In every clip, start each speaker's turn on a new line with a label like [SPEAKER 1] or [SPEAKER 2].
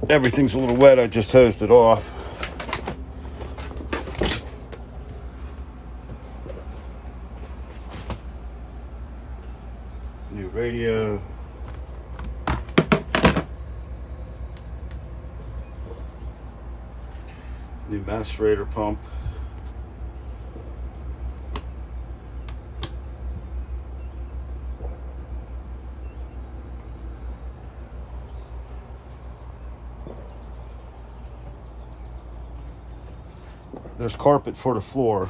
[SPEAKER 1] Everything's a little wet. I just hosed it off. New radio. New macerator pump. There's carpet for the floor.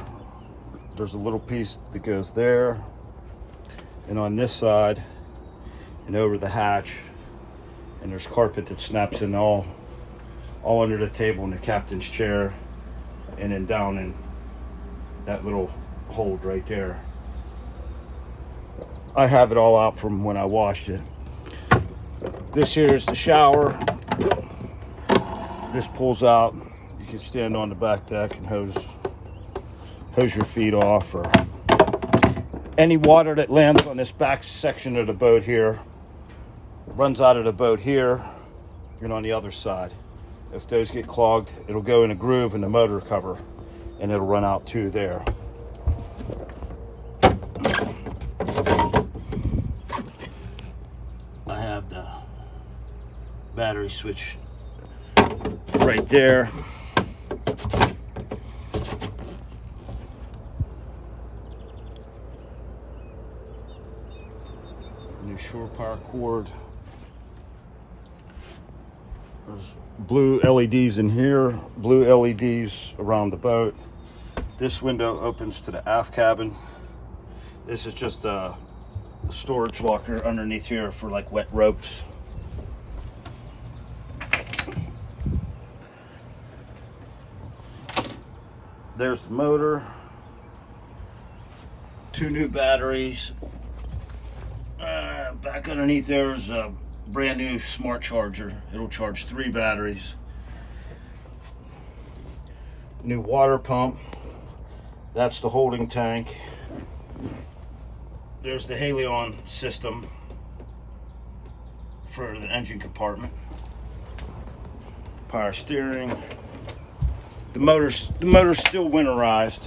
[SPEAKER 1] There's a little piece that goes there, and on this side and over the hatch, and there's carpet that snaps in all under the table in the captain's chair, and then down in that little hold right there. I have it all out from when I washed it. This here is the shower. This pulls out. You can stand on the back deck and hose your feet off, or any water that lands on this back section of the boat here runs out of the boat here and on the other side. If those get clogged, it'll go in a groove in the motor cover and it'll run out too there. I have the battery switch right there. New shore power cord. There's blue LEDs in here, blue LEDs around the boat. This window opens to the aft cabin. This is just a storage locker underneath here for like wet ropes. There's the motor. 2 new batteries. Back underneath there's a brand new smart charger. It'll charge 3 batteries. New water pump. That's the holding tank. There's the Helion system for the engine compartment. Power steering. The motor's still winterized.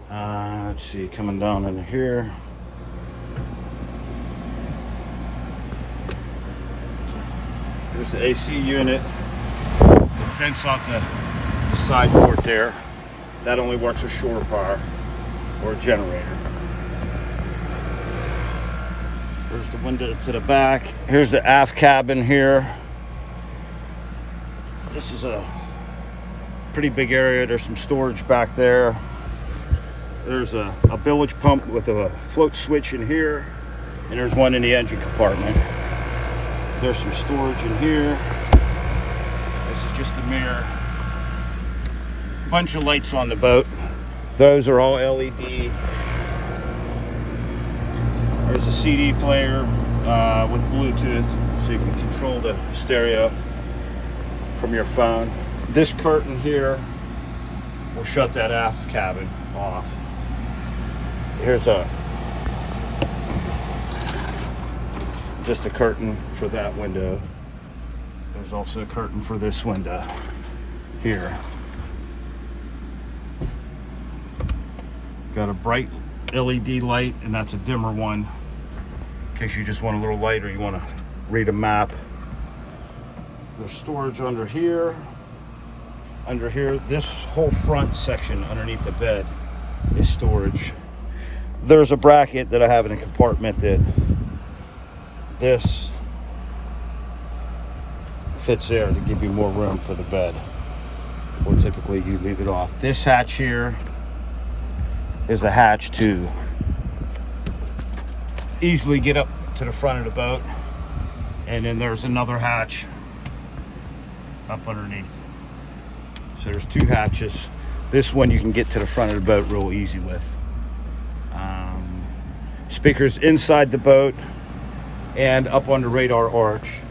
[SPEAKER 1] Let's see, coming down into here. There's the AC unit. Fence out the side port there. That only works with shore power or a generator. There's the window to the back. Here's the aft cabin here. This is a pretty big area. There's some storage back there. There's a bilge pump with a float switch in here, and there's one in the engine compartment. There's some storage in here. This is just a mirror. Bunch of lights on the boat. Those are all LED. There's a CD player with Bluetooth, so you can control the stereo from your phone. This curtain here will shut that aft cabin off. Here's just a curtain for that window. There's also a curtain for this window here. Got a bright LED light, and that's a dimmer one in case you just want a little light or you want to read a map. There's storage under here. Under here, this whole front section underneath the bed is storage. There's a bracket that I have in a compartment that this fits there to give you more room for the bed, or typically you leave it off. This hatch here is a hatch to easily get up to the front of the boat, and then there's another hatch up underneath. So there's 2 hatches. This one you can get to the front of the boat real easy with. Speakers inside the boat and up on the radar arch.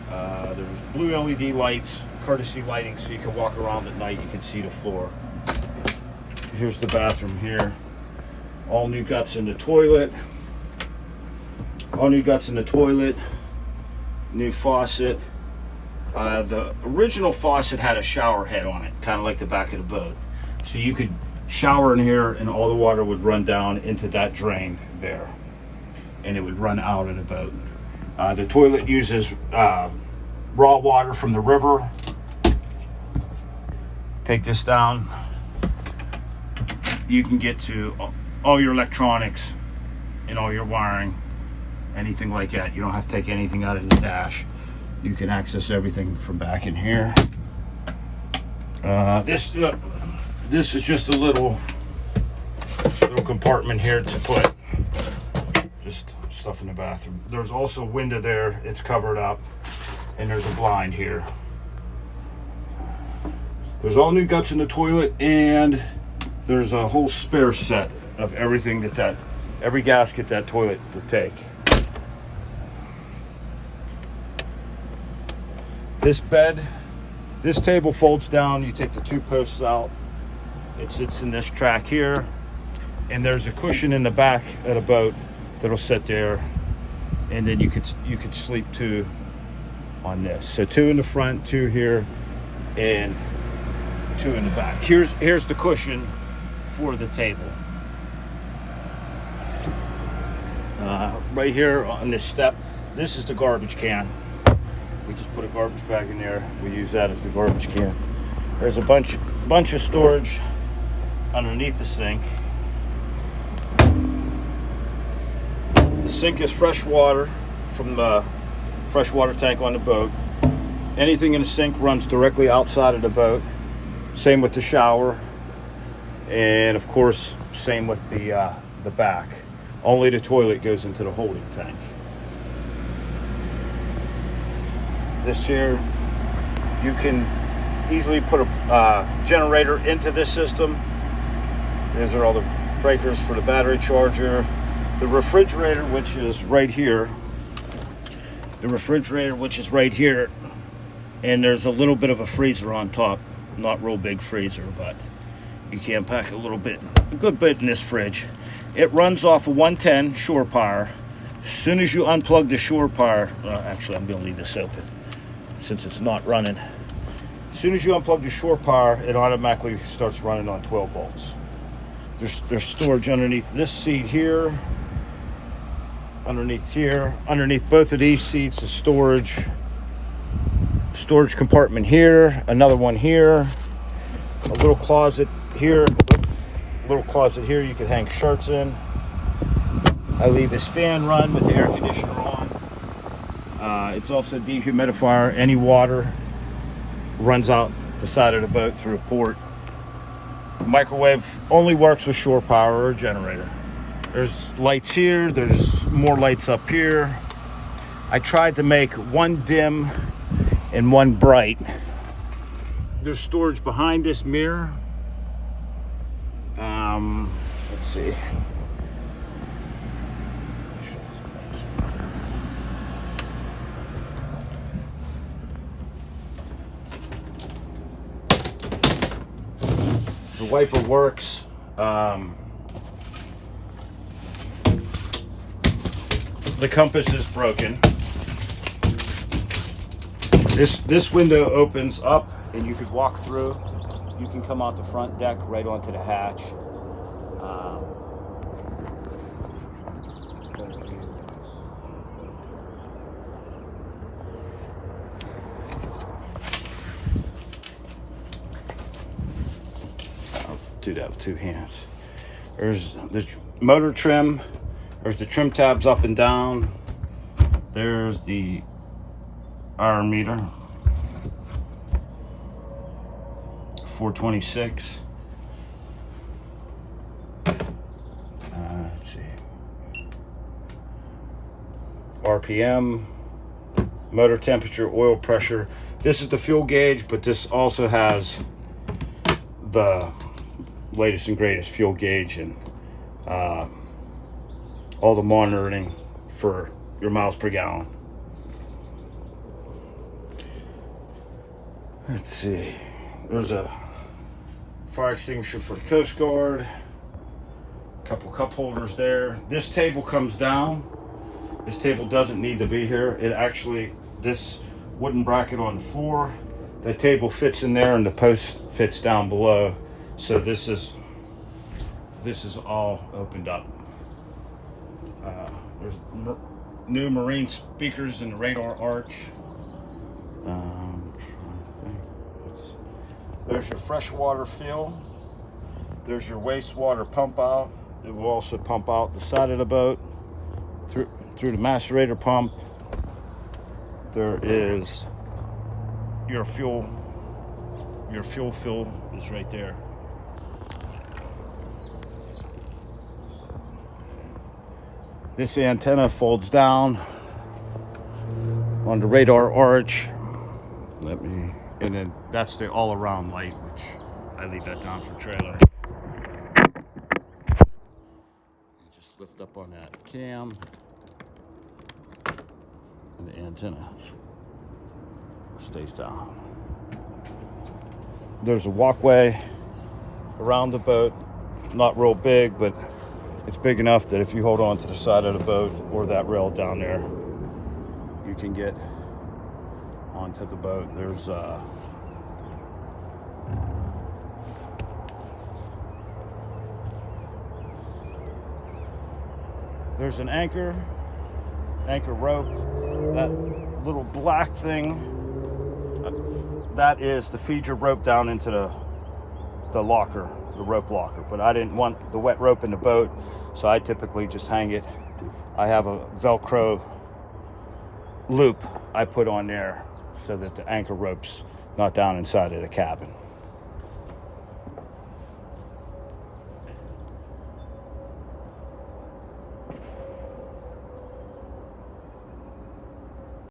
[SPEAKER 1] There's blue LED lights, courtesy lighting, so you can walk around at night, you can see the floor. Here's the bathroom here. All new guts in the toilet. All new guts in the toilet. New faucet. The original faucet had a shower head on it, kind of like the back of the boat. So you could shower in here and all the water would run down into that drain there. And it would run out of the boat. The toilet uses raw water from the river. Take this down. You can get to all your electronics and all your wiring, anything like that. You don't have to take anything out of the dash. You can access everything from back in here. This is just a little compartment here to put just stuff in the bathroom. There's also a window there. It's covered up, and there's a blind here. There's all new guts in the toilet, and there's a whole spare set of everything that every gasket that toilet would take. This bed, this table folds down. You take the two posts out. It sits in this track here, and there's a cushion in the back of the boat that'll sit there, and then you could sleep two on this. So two in the front, two here, and two in the back. Here's the cushion for the table. Right here on this step, this is the garbage can. We just put a garbage bag in there. We use that as the garbage can. There's a bunch of storage underneath the sink. The sink is fresh water from the freshwater tank on the boat. Anything in the sink runs directly outside of the boat. Same with the shower, and of course, same with the back. Only the toilet goes into the holding tank. This here, you can easily put a generator into this system. These are all the breakers for the battery charger. The refrigerator, which is right here. And there's a little bit of a freezer on top. Not real big freezer, but you can pack a good bit in this fridge. It runs off a 110 shore power. As soon as you unplug the shore power, actually I'm going to leave this open since it's not running. As soon as you unplug the shore power, it automatically starts running on 12 volts. There's storage underneath this seat here, underneath both of these seats is storage compartment here, another one here, a little closet here, you can hang shirts in. I leave this fan run with the air conditioner on. It's also a dehumidifier. Any water runs out the side of the boat through a port. The microwave only works with shore power or a generator. There's lights here, there's more lights up here. I tried to make one dim and one bright. There's storage behind this mirror. Let's see. The wiper works. The compass is broken. This window opens up and you could walk through. You can come out the front deck right onto the hatch. I'll do that with two hands. There's the motor trim. There's the trim tabs up and down. There's the iron meter. 426. Let's see. RPM, motor temperature, oil pressure. This is the fuel gauge, but this also has the latest and greatest fuel gauge and all the monitoring for your miles per gallon. Let's see. There's a fire extinguisher for the Coast Guard. A couple cup holders there. This table comes down. This table doesn't need to be here. It actually, this wooden bracket on the floor. That table fits in there and the post fits down below. So this is all opened up. There's new marine speakers in the radar arch. I'm trying to think. There's your freshwater fill. There's your wastewater pump out. It will also pump out the side of the boat through the macerator pump. There is your fuel fill is right there. This antenna folds down on the radar arch. And then that's the all-around light, which I leave that down for trailer. You just lift up on that cam, and the antenna stays down. There's a walkway around the boat, not real big, but it's big enough that if you hold on to the side of the boat or that rail down there, you can get onto the boat. There's an anchor rope. That little black thing, that is to feed your rope down into the locker, the rope locker. But I didn't want the wet rope in the boat, so I typically just hang it. I have a Velcro loop I put on there so that the anchor rope's not down inside of the cabin.